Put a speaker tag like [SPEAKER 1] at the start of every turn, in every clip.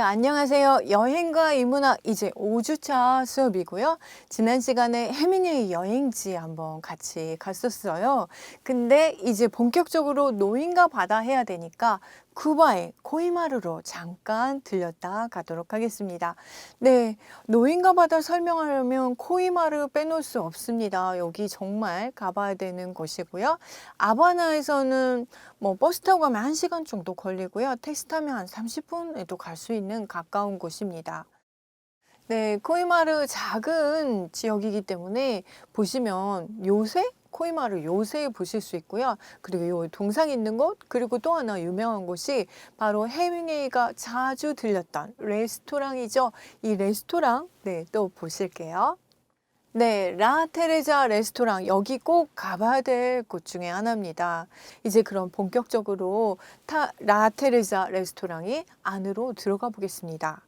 [SPEAKER 1] 안녕하세요. 여행과 인문학 이제 5주차 수업이고요. 지난 시간에 해밍웨이 여행지 한번 같이 갔었어요. 근데 이제 본격적으로 노인과 바다 해야 되니까 쿠바의 코이마르로 잠깐 들렸다 가도록 하겠습니다. 네, 노인과 바다 설명하려면 코이마르 빼놓을 수 없습니다. 여기 정말 가봐야 되는 곳이고요. 아바나에서는 버스 타고 가면 1시간 정도 걸리고요. 택시 타면 한 30분에도 갈 수 있는 가까운 곳입니다. 네, 코이마르 작은 지역이기 때문에 보시면 요새 코이마르 요새 보실 수 있고요. 그리고 요 동상 있는 곳, 그리고 또 하나 유명한 곳이 바로 해밍웨이가 자주 들렸던 레스토랑이죠. 이 레스토랑, 네, 또 보실게요. 네, 라테레자 레스토랑 여기 꼭 가봐야 될 곳 중에 하나입니다. 이제 그럼 본격적으로 라테레자 레스토랑이 안으로 들어가 보겠습니다.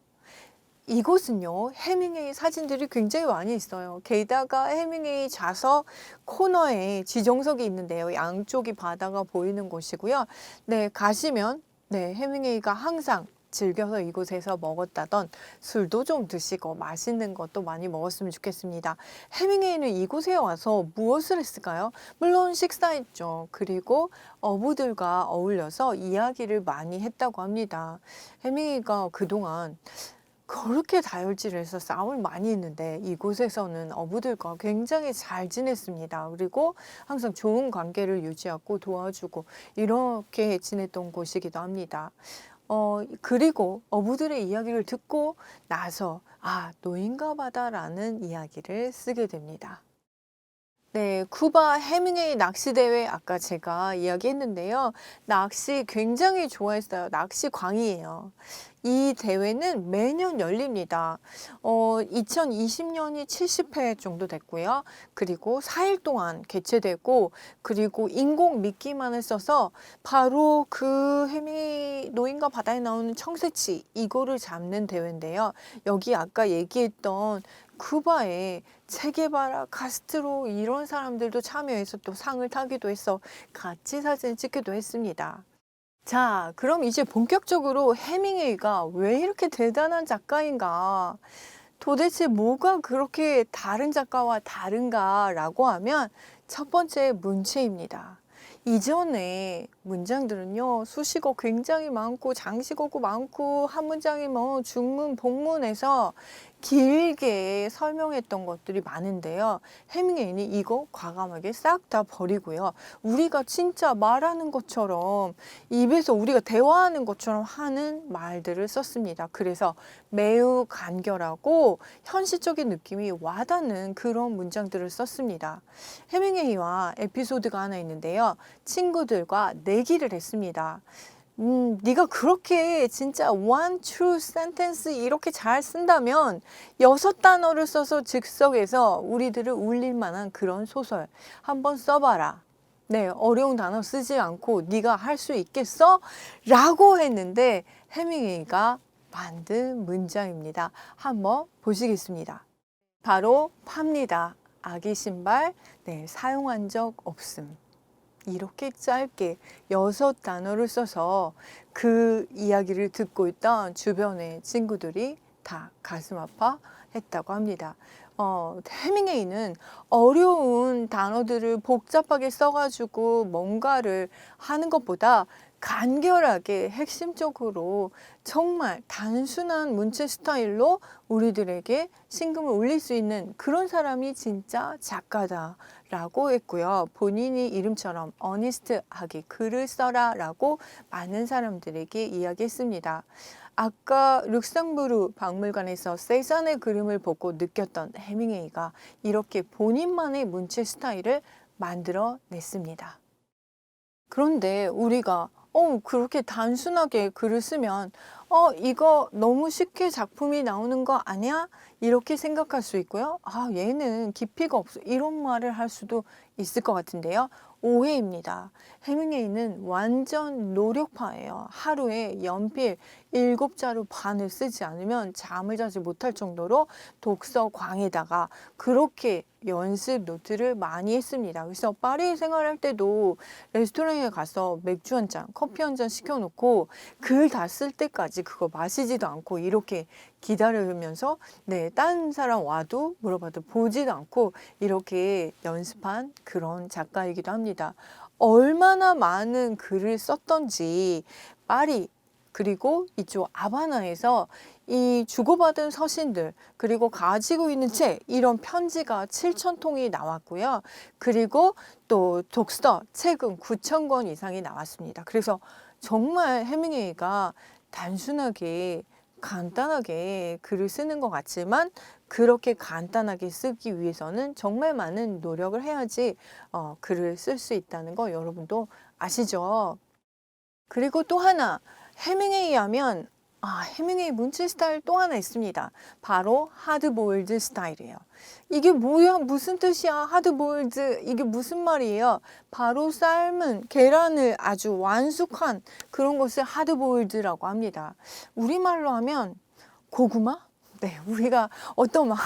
[SPEAKER 1] 이곳은요, 해밍웨이 사진들이 굉장히 많이 있어요. 게다가 해밍웨이 좌석 코너에 지정석이 있는데요. 양쪽이 바다가 보이는 곳이고요. 네, 가시면 네, 해밍웨이가 항상 즐겨서 이곳에서 먹었다던 술도 좀 드시고 맛있는 것도 많이 먹었으면 좋겠습니다. 해밍웨이는 이곳에 와서 무엇을 했을까요? 물론 식사했죠. 그리고 어부들과 어울려서 이야기를 많이 했다고 합니다. 해밍웨이가 그동안 그렇게 다혈질을 해서 싸움을 많이 했는데 이곳에서는 어부들과 굉장히 잘 지냈습니다. 그리고 항상 좋은 관계를 유지하고 도와주고 이렇게 지냈던 곳이기도 합니다. 그리고 어부들의 이야기를 듣고 나서 노인과 바다라는 이야기를 쓰게 됩니다. 네, 쿠바 해밍웨이 낚시 대회 아까 제가 이야기했는데요. 낚시 굉장히 좋아했어요. 낚시 광이에요. 이 대회는 매년 열립니다. 2020년이 70회 정도 됐고요. 그리고 4일 동안 개최되고, 그리고 인공 미끼만을 써서 바로 그 해밍 노인과 바다에 나오는 청새치 이거를 잡는 대회인데요. 여기 아까 얘기했던 쿠바의 체게바라, 카스트로 이런 사람들도 참여해서 또 상을 타기도 해서 같이 사진 찍기도 했습니다. 자, 그럼 이제 본격적으로 해밍웨이가 왜 이렇게 대단한 작가인가? 도대체 뭐가 그렇게 다른 작가와 다른가라고 하면 첫 번째 문체입니다. 이전에 문장들은요, 수식어 굉장히 많고 장식어구 많고 한 문장이 중문, 복문해서 길게 설명했던 것들이 많은데요. 해밍웨이는 이거 과감하게 싹 다 버리고요. 우리가 진짜 말하는 것처럼 입에서 우리가 대화하는 것처럼 하는 말들을 썼습니다. 그래서 매우 간결하고 현실적인 느낌이 와닿는 그런 문장들을 썼습니다. 해밍웨이와 에피소드가 하나 있는데요. 친구들과 내기를 했습니다. 네가 그렇게 진짜 one true sentence 이렇게 잘 쓴다면 6단어를 써서 즉석에서 우리들을 울릴 만한 그런 소설 한번 써봐라. 네, 어려운 단어 쓰지 않고 네가 할 수 있겠어? 라고 했는데 해밍웨이가 만든 문장입니다. 한번 보시겠습니다. 바로 팝니다. 아기 신발, 네, 사용한 적 없음. 이렇게 짧게 6단어를 써서 그 이야기를 듣고 있던 주변의 친구들이 다 가슴 아파 했다고 합니다. 해밍웨이는 어려운 단어들을 복잡하게 써가지고 뭔가를 하는 것보다 간결하게 핵심적으로 정말 단순한 문체 스타일로 우리들에게 심금을 울릴 수 있는 그런 사람이 진짜 작가다라고 했고요. 본인이 이름처럼 어니스트하게 글을 써라 라고 많은 사람들에게 이야기했습니다. 아까 룩셈부르 박물관에서 세잔의 그림을 보고 느꼈던 해밍웨이가 이렇게 본인만의 문체 스타일을 만들어냈습니다. 그런데 우리가 그렇게 단순하게 글을 쓰면 이거 너무 쉽게 작품이 나오는 거 아니야? 이렇게 생각할 수 있고요. 얘는 깊이가 없어. 이런 말을 할 수도 있을 것 같은데요. 오해입니다. 해밍웨이는 완전 노력파예요. 하루에 연필 7자루 반을 쓰지 않으면 잠을 자지 못할 정도로 독서광에다가 그렇게 연습 노트를 많이 했습니다. 그래서 파리 생활할 때도 레스토랑에 가서 맥주 한 잔, 커피 한 잔 시켜놓고 글 다 쓸 때까지 그거 마시지도 않고 이렇게 기다리면서 네, 딴 사람 와도 물어봐도 보지도 않고 이렇게 연습한 그런 작가이기도 합니다. 얼마나 많은 글을 썼던지 파리 그리고 이쪽 아바나에서 이 주고받은 서신들 그리고 가지고 있는 책 이런 편지가 7,000통이 나왔고요. 그리고 또 독서 책은 9,000권 이상이 나왔습니다. 그래서 정말 해밍웨이가 단순하게 간단하게 글을 쓰는 것 같지만 그렇게 간단하게 쓰기 위해서는 정말 많은 노력을 해야지 글을 쓸 수 있다는 거 여러분도 아시죠? 그리고 또 하나 해밍웨이 하면 해밍웨이 문체 스타일 또 하나 있습니다. 바로 하드보일드 스타일이에요. 이게 뭐야? 무슨 뜻이야? 하드보일드 이게 무슨 말이에요? 바로 삶은 계란을 아주 완숙한 그런 것을 하드보일드라고 합니다. 우리말로 하면 고구마? 네, 우리가 어떤 막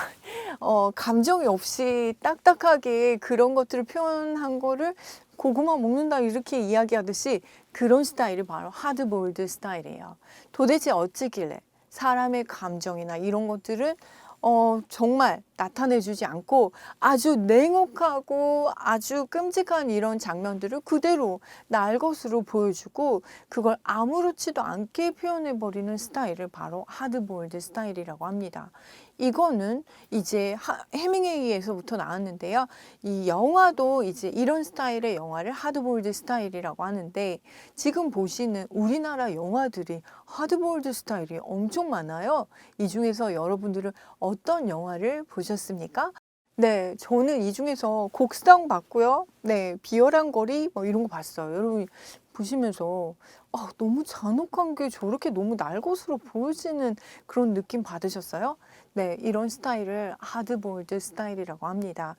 [SPEAKER 1] 감정이 없이 딱딱하게 그런 것들을 표현한 거를 고구마 먹는다 이렇게 이야기하듯이 그런 스타일이 바로 하드보일드 스타일이에요. 도대체 어찌길래 사람의 감정이나 이런 것들은 정말 나타내주지 않고 아주 냉혹하고 아주 끔찍한 이런 장면들을 그대로 날 것으로 보여주고 그걸 아무렇지도 않게 표현해버리는 스타일을 바로 하드보일드 스타일이라고 합니다. 이거는 이제 해밍웨이에서부터 나왔는데요. 이 영화도 이제 이런 스타일의 영화를 하드보일드 스타일이라고 하는데 지금 보시는 우리나라 영화들이 하드보일드 스타일이 엄청 많아요. 이 중에서 여러분들은 어떤 영화를 보셨습니까? 네, 저는 이 중에서 곡성 봤고요. 네, 비열한 거리 뭐 이런 거 봤어요. 여러분 보시면서 너무 잔혹한 게 저렇게 너무 날 것으로 보여지는 그런 느낌 받으셨어요? 네, 이런 스타일을 하드보일드 스타일이라고 합니다.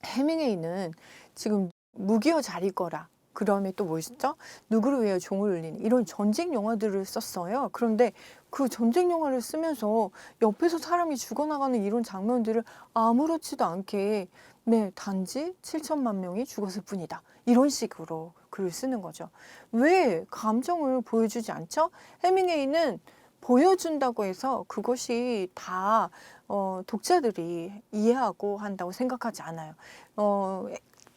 [SPEAKER 1] 해밍웨이는 지금 무기여 잘 있거라. 그다음에 또 뭐 있었죠? 누구를 위하여 종을 울리는 이런 전쟁 영화들을 썼어요. 그런데 그 전쟁 영화를 쓰면서 옆에서 사람이 죽어나가는 이런 장면들을 아무렇지도 않게 네, 단지 7천만 명이 죽었을 뿐이다. 이런 식으로 글을 쓰는 거죠. 왜 감정을 보여주지 않죠? 해밍웨이는 보여준다고 해서 그것이 다 독자들이 이해하고 한다고 생각하지 않아요.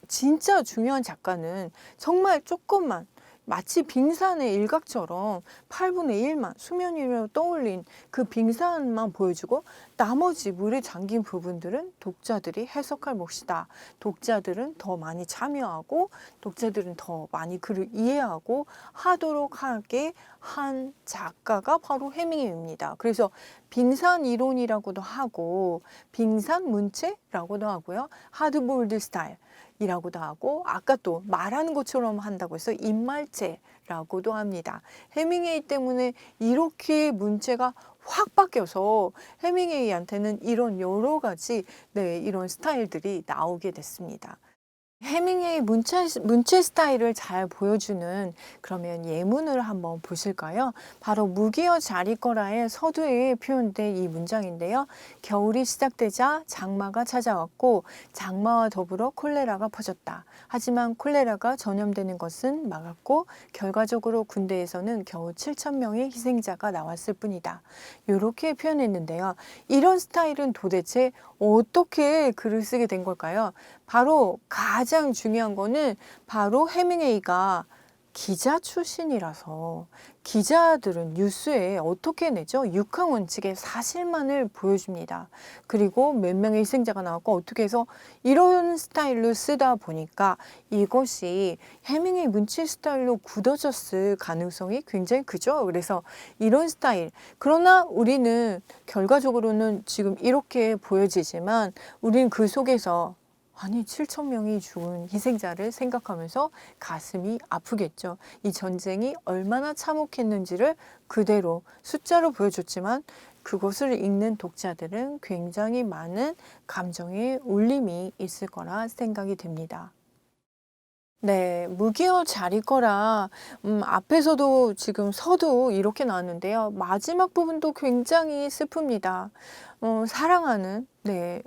[SPEAKER 1] 진짜 중요한 작가는 정말 조금만 마치 빙산의 일각처럼 8분의 1만 수면 위로 떠올린 그 빙산만 보여주고 나머지 물에 잠긴 부분들은 독자들이 해석할 몫이다. 독자들은 더 많이 참여하고 독자들은 더 많이 글을 이해하고 하도록 하게 한 작가가 바로 해밍웨이입니다. 그래서 빙산 이론이라고도 하고 빙산 문체라고도 하고요. 하드보일드 스타일 이라고도 하고 아까 또 말하는 것처럼 한다고 해서 입말체라고도 합니다. 해밍웨이 때문에 이렇게 문체가 확 바뀌어서 해밍웨이한테는 이런 여러 가지 이런 스타일들이 나오게 됐습니다. 해밍웨이 문체 스타일을 잘 보여주는 그러면 예문을 한번 보실까요? 바로 무기여 잘 있거라의 서두에 표현된 이 문장인데요. 겨울이 시작되자 장마가 찾아왔고 장마와 더불어 콜레라가 퍼졌다. 하지만 콜레라가 전염되는 것은 막았고 결과적으로 군대에서는 겨우 7,000명의 희생자가 나왔을 뿐이다. 이렇게 표현했는데요. 이런 스타일은 도대체 어떻게 글을 쓰게 된 걸까요? 바로 가장 중요한 거는 바로 해밍웨이가 기자 출신이라서 기자들은 뉴스에 어떻게 내죠? 육항 원칙의 사실만을 보여줍니다. 그리고 몇 명의 희생자가 나왔고 어떻게 해서 이런 스타일로 쓰다 보니까 이것이 해밍웨이 문체 스타일로 굳어졌을 가능성이 굉장히 크죠. 그래서 이런 스타일. 그러나 우리는 결과적으로는 지금 이렇게 보여지지만 우리는 그 속에서 아니 7,000명이 죽은 희생자를 생각하면서 가슴이 아프겠죠. 이 전쟁이 얼마나 참혹했는지를 그대로 숫자로 보여줬지만 그것을 읽는 독자들은 굉장히 많은 감정의 울림이 있을 거라 생각이 됩니다. 네, 무기여 잘 읽거라. 앞에서도 지금 서두 이렇게 나왔는데요. 마지막 부분도 굉장히 슬픕니다. 사랑하는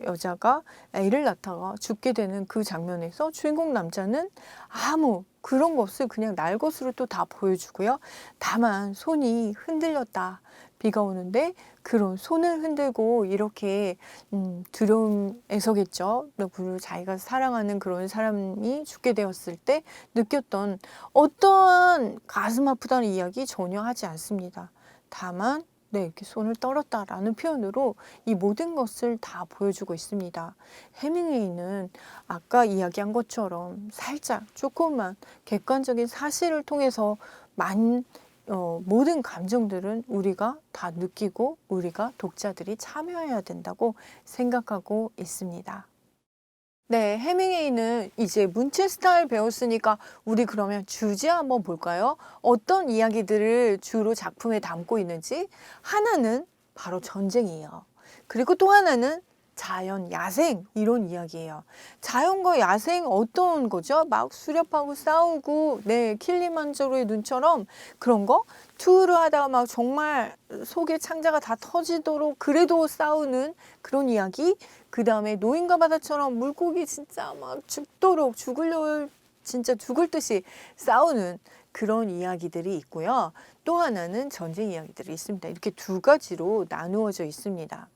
[SPEAKER 1] 여자가 애를 낳다가 죽게 되는 그 장면에서 주인공 남자는 아무 그런 거 없이 그냥 날 것으로 또 다 보여주고요. 다만 손이 흔들렸다. 비가 오는데 그런 손을 흔들고 이렇게 두려움에서겠죠. 그리고 자기가 사랑하는 그런 사람이 죽게 되었을 때 느꼈던 어떠한 가슴 아프다는 이야기 전혀 하지 않습니다. 다만 이렇게 손을 떨었다라는 표현으로 이 모든 것을 다 보여주고 있습니다. 해밍웨이는 아까 이야기한 것처럼 살짝 조금만 객관적인 사실을 통해서 모든 감정들은 우리가 다 느끼고 우리가 독자들이 참여해야 된다고 생각하고 있습니다. 네, 해밍웨이는 이제 문체 스타일 배웠으니까 우리 그러면 주제 한번 볼까요? 어떤 이야기들을 주로 작품에 담고 있는지. 하나는 바로 전쟁이에요. 그리고 또 하나는 자연, 야생 이런 이야기예요. 자연과 야생 어떤 거죠? 막 수렵하고 싸우고 킬리만자로의 눈처럼 그런 거 투르 하다가 막 정말 속에 창자가 다 터지도록 그래도 싸우는 그런 이야기. 그 다음에 노인과 바다처럼 물고기 진짜 막 죽도록 진짜 죽을 듯이 싸우는 그런 이야기들이 있고요. 또 하나는 전쟁 이야기들이 있습니다. 이렇게 두 가지로 나누어져 있습니다.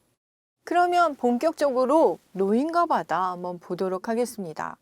[SPEAKER 1] 그러면 본격적으로 노인과 바다 한번 보도록 하겠습니다.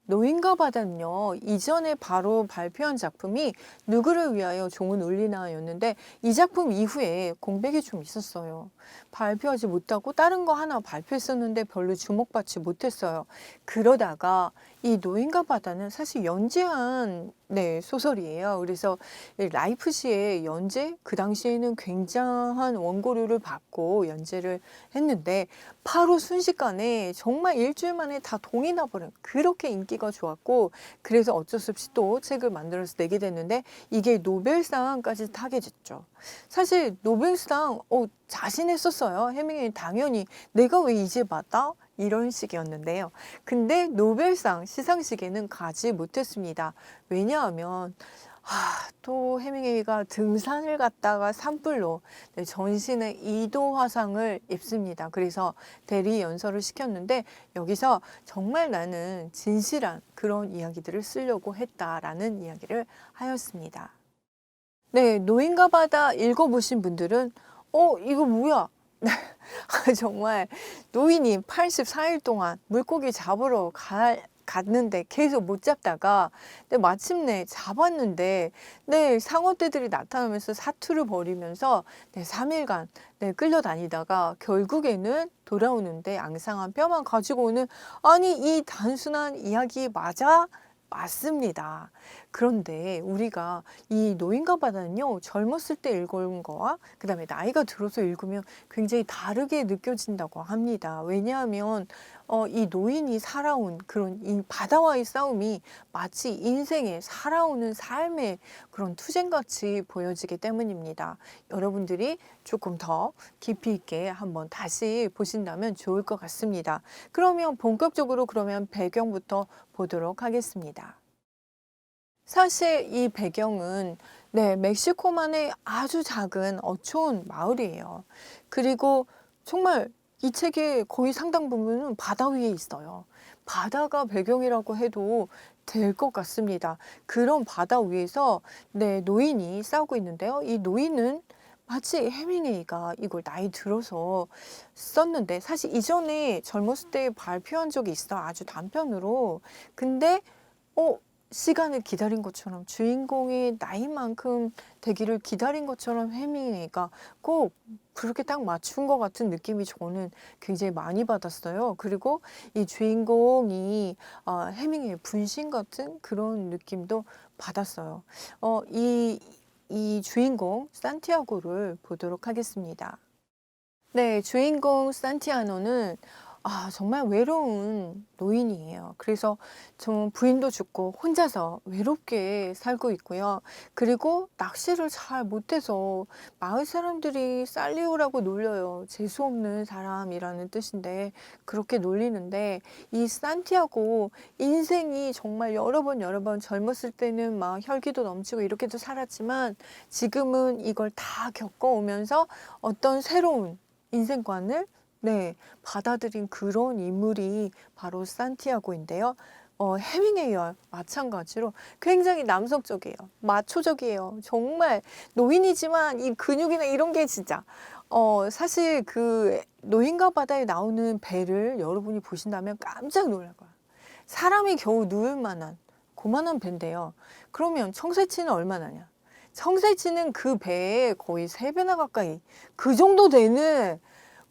[SPEAKER 1] 노인과 바다는요, 이전에 바로 발표한 작품이 누구를 위하여 종은 울리나였는데 이 작품 이후에 공백이 좀 있었어요. 발표하지 못하고 다른 거 하나 발표했었는데 별로 주목받지 못했어요. 그러다가 이 노인과 바다는 사실 연재한 소설이에요. 그래서 라이프시의 연재, 그 당시에는 굉장한 원고료를 받고 연재를 했는데 바로 순식간에 정말 일주일 만에 다 동이 나버린 그렇게 인기가 좋았고 그래서 어쩔 수 없이 또 책을 만들어서 내게 됐는데 이게 노벨상까지 타게 됐죠. 사실 노벨상 자신했었어요. 해밍웨이 당연히 내가 왜 이제 받아? 이런 식이었는데요. 근데 노벨상 시상식에는 가지 못했습니다. 왜냐하면 또 해밍웨이가 등산을 갔다가 산불로 전신에 2도 화상을 입습니다. 그래서 대리 연설을 시켰는데 여기서 정말 나는 진실한 그런 이야기들을 쓰려고 했다라는 이야기를 하였습니다. 네, 노인과 바다 읽어보신 분들은 이거 뭐야? 정말 노인이 84일 동안 물고기 잡으러 갔는데 계속 못 잡다가 마침내 잡았는데 상어떼들이 나타나면서 사투를 벌이면서 3일간 끌려다니다가 결국에는 돌아오는데 앙상한 뼈만 가지고 오는 아니 이 단순한 이야기 맞습니다. 그런데 우리가 이 노인과 바다는요, 젊었을 때 읽은 거와 그 다음에 나이가 들어서 읽으면 굉장히 다르게 느껴진다고 합니다. 왜냐하면 이 노인이 살아온 그런 이 바다와의 싸움이 마치 인생의 살아오는 삶의 그런 투쟁같이 보여지기 때문입니다. 여러분들이 조금 더 깊이 있게 한번 다시 보신다면 좋을 것 같습니다. 그러면 본격적으로 배경부터 보도록 하겠습니다. 사실 이 배경은 멕시코만의 아주 작은 어촌 마을이에요. 그리고 정말 이 책의 거의 상당 부분은 바다 위에 있어요. 바다가 배경이라고 해도 될 것 같습니다. 그런 바다 위에서 노인이 싸우고 있는데요. 이 노인은 마치 해밍웨이가 이걸 나이 들어서 썼는데 사실 이전에 젊었을 때 발표한 적이 있어. 아주 단편으로. 근데 시간을 기다린 것처럼 주인공이 나이만큼 되기를 기다린 것처럼 해밍웨이가 꼭 그렇게 딱 맞춘 것 같은 느낌이 저는 굉장히 많이 받았어요. 그리고 이 주인공이 해밍웨이 분신 같은 그런 느낌도 받았어요. 이 주인공 산티아고를 보도록 하겠습니다. 네, 주인공 산티아노는 정말 외로운 노인이에요. 그래서 좀 부인도 죽고 혼자서 외롭게 살고 있고요. 그리고 낚시를 잘 못해서 마을 사람들이 살리오라고 놀려요. 재수 없는 사람이라는 뜻인데 그렇게 놀리는데, 이 산티아고 인생이 정말 여러 번 젊었을 때는 막 혈기도 넘치고 이렇게도 살았지만 지금은 이걸 다 겪어오면서 어떤 새로운 인생관을 받아들인 그런 인물이 바로 산티아고인데요. 해밍웨이와 마찬가지로 굉장히 남성적이에요. 마초적이에요. 정말 노인이지만 이 근육이나 이런 게 진짜 사실 그 노인과 바다에 나오는 배를 여러분이 보신다면 깜짝 놀랄 거예요. 사람이 겨우 누울 만한 그만한 배인데요. 그러면 청새치는 얼마나냐? 청새치는 그 배에 거의 3배나 가까이 그 정도 되는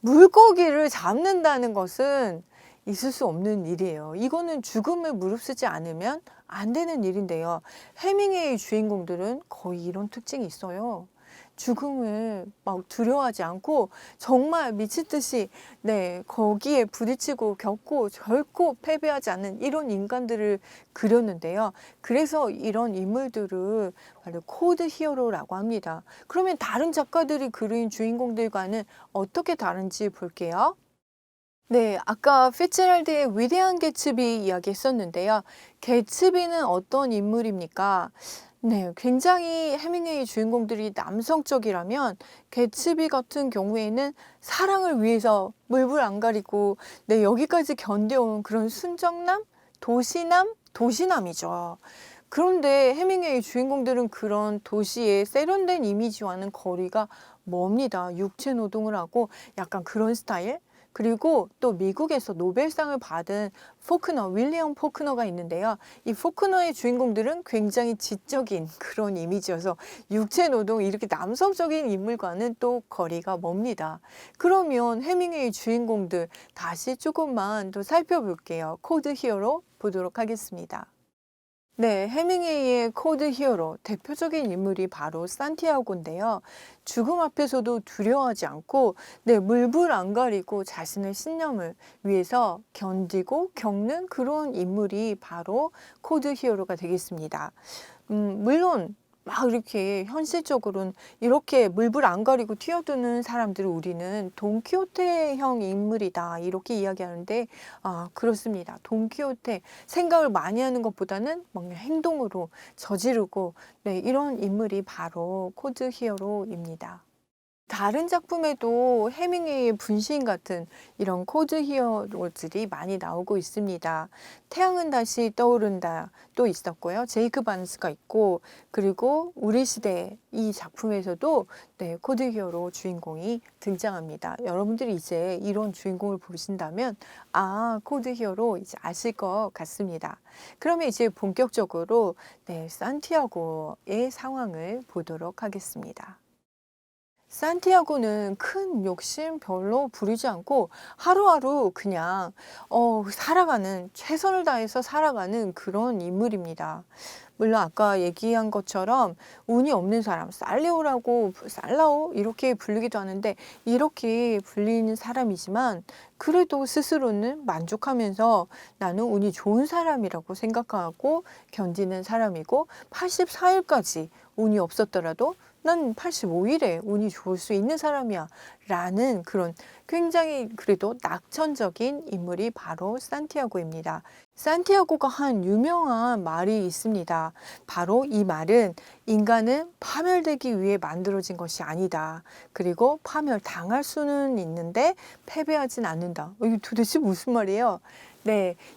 [SPEAKER 1] 물고기를 잡는다는 것은 있을 수 없는 일이에요. 이거는 죽음을 무릅쓰지 않으면 안 되는 일인데요. 해밍웨이 주인공들은 거의 이런 특징이 있어요. 죽음을 막 두려워하지 않고 정말 미칠 듯이 거기에 부딪히고 겪고 결코 패배하지 않는 이런 인간들을 그렸는데요. 그래서 이런 인물들을 바로 코드 히어로라고 합니다. 그러면 다른 작가들이 그린 주인공들과는 어떻게 다른지 볼게요. 아까 피츠제럴드의 위대한 개츠비 이야기했었는데요. 개츠비는 어떤 인물입니까? 굉장히 해밍웨이 주인공들이 남성적이라면 개츠비 같은 경우에는 사랑을 위해서 물불 안 가리고 여기까지 견뎌온 그런 순정남, 도시남이죠. 그런데 해밍웨이 주인공들은 그런 도시의 세련된 이미지와는 거리가 멉니다. 육체 노동을 하고 약간 그런 스타일. 그리고 또 미국에서 노벨상을 받은 윌리엄 포크너가 있는데요. 이 포크너의 주인공들은 굉장히 지적인 그런 이미지여서 육체 노동, 이렇게 남성적인 인물과는 또 거리가 멉니다. 그러면 해밍웨이 주인공들 다시 조금만 더 살펴볼게요. 코드 히어로 보도록 하겠습니다. 해밍웨이의 코드 히어로 대표적인 인물이 바로 산티아고인데요. 죽음 앞에서도 두려워하지 않고 물불 안 가리고 자신의 신념을 위해서 견디고 겪는 그런 인물이 바로 코드 히어로가 되겠습니다. 물론 막 이렇게 현실적으로는 이렇게 물불 안 가리고 뛰어드는 사람들을 우리는 돈키호테형 인물이다 이렇게 이야기하는데, 그렇습니다. 돈키호테 생각을 많이 하는 것보다는 막 행동으로 저지르고 이런 인물이 바로 코드 히어로입니다. 다른 작품에도 해밍웨이의 분신 같은 이런 코드 히어로들이 많이 나오고 있습니다. 태양은 다시 떠오른다 또 있었고요. 제이크 반스가 있고, 그리고 우리 시대 이 작품에서도 코드 히어로 주인공이 등장합니다. 여러분들이 이제 이런 주인공을 보신다면 코드 히어로 이제 아실 것 같습니다. 그러면 이제 본격적으로 산티아고의 상황을 보도록 하겠습니다. 산티아고는 큰 욕심 별로 부리지 않고 하루하루 그냥 살아가는, 최선을 다해서 살아가는 그런 인물입니다. 물론 아까 얘기한 것처럼 운이 없는 사람, 살라오 이렇게 불리기도 하는데 이렇게 불리는 사람이지만 그래도 스스로는 만족하면서 나는 운이 좋은 사람이라고 생각하고 견디는 사람이고, 84일까지 운이 없었더라도 난 85일에 운이 좋을 수 있는 사람이야 라는 그런 굉장히 그래도 낙천적인 인물이 바로 산티아고입니다. 산티아고가 한 유명한 말이 있습니다. 바로 이 말은 인간은 파멸되기 위해 만들어진 것이 아니다. 그리고 파멸당할 수는 있는데 패배하진 않는다. 이게 도대체 무슨 말이에요?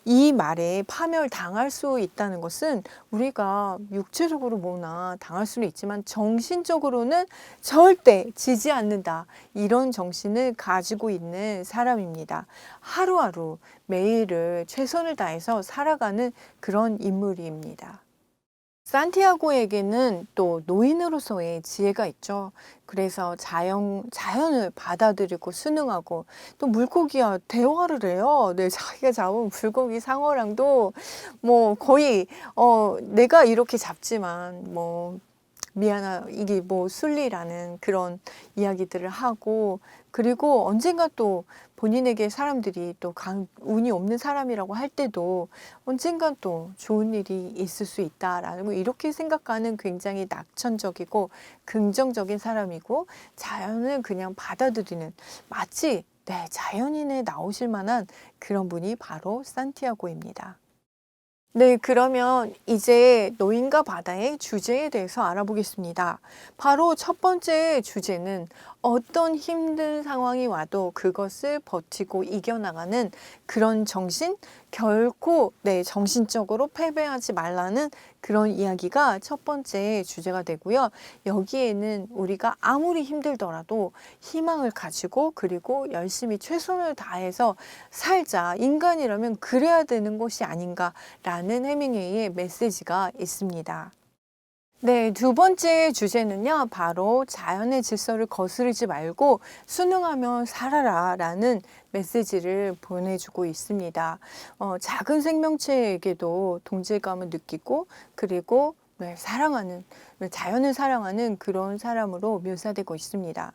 [SPEAKER 1] 이 말에 파멸당할 수 있다는 것은 우리가 육체적으로 뭐나 당할 수는 있지만 정신적으로는 절대 지지 않는다. 이런 정신을 가지고 있는 사람입니다. 하루하루 매일을 최선을 다해서 살아가는 그런 인물입니다. 산티아고에게는 또 노인으로서의 지혜가 있죠. 그래서 자연을 받아들이고 순응하고, 또 물고기와 대화를 해요. 자기가 잡은 물고기 상어랑도 뭐 거의 내가 이렇게 잡지만 뭐 이게 뭐 순리라는 그런 이야기들을 하고, 그리고 언젠가 또 본인에게 사람들이 또 운이 없는 사람이라고 할 때도 언젠간 또 좋은 일이 있을 수 있다라고 이렇게 생각하는 굉장히 낙천적이고 긍정적인 사람이고 자연을 그냥 받아들이는 마치 네, 자연인에 나오실 만한 그런 분이 바로 산티아고입니다. 네, 그러면 이제 노인과 바다의 주제에 대해서 알아보겠습니다. 바로 첫 번째 주제는 어떤 힘든 상황이 와도 그것을 버티고 이겨나가는 그런 정신, 결코 네, 정신적으로 패배하지 말라는 그런 이야기가 첫 번째 주제가 되고요. 여기에는 우리가 아무리 힘들더라도 희망을 가지고 그리고 열심히 최선을 다해서 살자. 인간이라면 그래야 되는 것이 아닌가라는 해밍웨이의 메시지가 있습니다. 네, 두 번째 주제는요, 바로 자연의 질서를 거스르지 말고 순응하며 살아라 라는 메시지를 보내주고 있습니다. 작은 생명체에게도 동질감을 느끼고, 그리고 네, 사랑하는, 자연을 사랑하는 그런 사람으로 묘사되고 있습니다.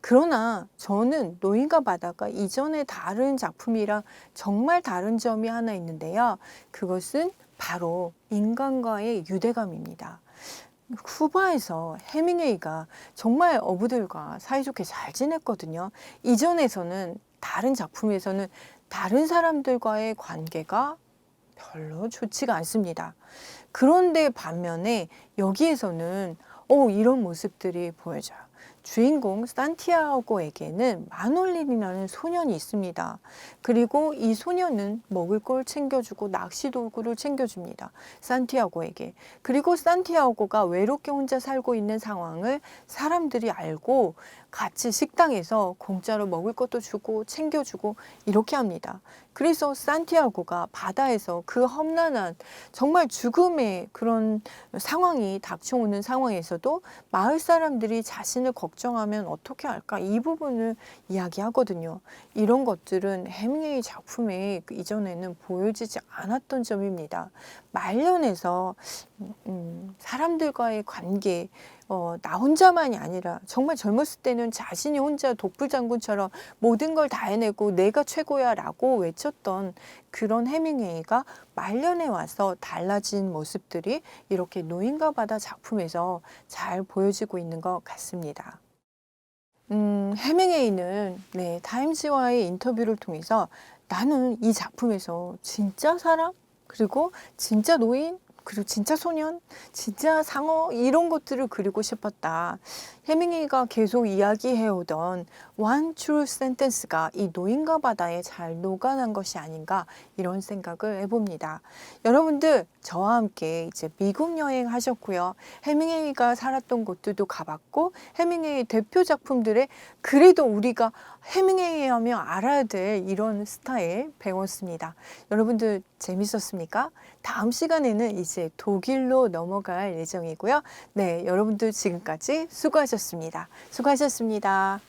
[SPEAKER 1] 그러나 저는 노인과 바다가 이전의 다른 작품이랑 정말 다른 점이 하나 있는데요. 그것은 바로 인간과의 유대감입니다. 쿠바에서 해밍웨이가 정말 어부들과 사이좋게 잘 지냈거든요. 이전에서는 다른 작품에서는 다른 사람들과의 관계가 별로 좋지가 않습니다. 그런데 반면에 여기에서는 이런 모습들이 보여져요. 주인공 산티아고에게는 마놀린이라는 소년이 있습니다. 그리고 이 소년은 먹을 걸 챙겨주고 낚시 도구를 챙겨줍니다. 산티아고에게. 그리고 산티아고가 외롭게 혼자 살고 있는 상황을 사람들이 알고 같이 식당에서 공짜로 먹을 것도 주고 챙겨주고 이렇게 합니다. 그래서 산티아고가 바다에서 그 험난한 정말 죽음의 그런 상황이 닥쳐오는 상황에서도 마을 사람들이 자신을 걱정하면 어떻게 할까? 이 부분을 이야기하거든요. 이런 것들은 해밍웨이 작품에 이전에는 보여지지 않았던 점입니다. 말년에서 사람들과의 관계, 나 혼자만이 아니라 정말 젊었을 때는 자신이 혼자 독불장군처럼 모든 걸 다 해내고 내가 최고야 라고 외쳤던 그런 해밍웨이가 말년에 와서 달라진 모습들이 이렇게 노인과 바다 작품에서 잘 보여지고 있는 것 같습니다. 해밍웨이는 네, 타임지와의 인터뷰를 통해서 나는 이 작품에서 진짜 사람, 그리고 진짜 노인, 그리고 진짜 소년, 진짜 상어 이런 것들을 그리고 싶었다. 해밍웨이가 계속 이야기해오던 One True Sentence가 이 노인과 바다에 잘 녹아난 것이 아닌가 이런 생각을 해봅니다. 여러분들 저와 함께 이제 미국 여행 하셨고요. 해밍웨이가 살았던 곳들도 가봤고 해밍웨이 대표 작품들의 그래도 우리가 해밍웨이 하면 알아야 될 이런 스타일 배웠습니다. 여러분들 재밌었습니까? 다음 시간에는 이제 독일로 넘어갈 예정이고요. 네, 여러분들 지금까지 수고하셨습니다. 수고하셨습니다.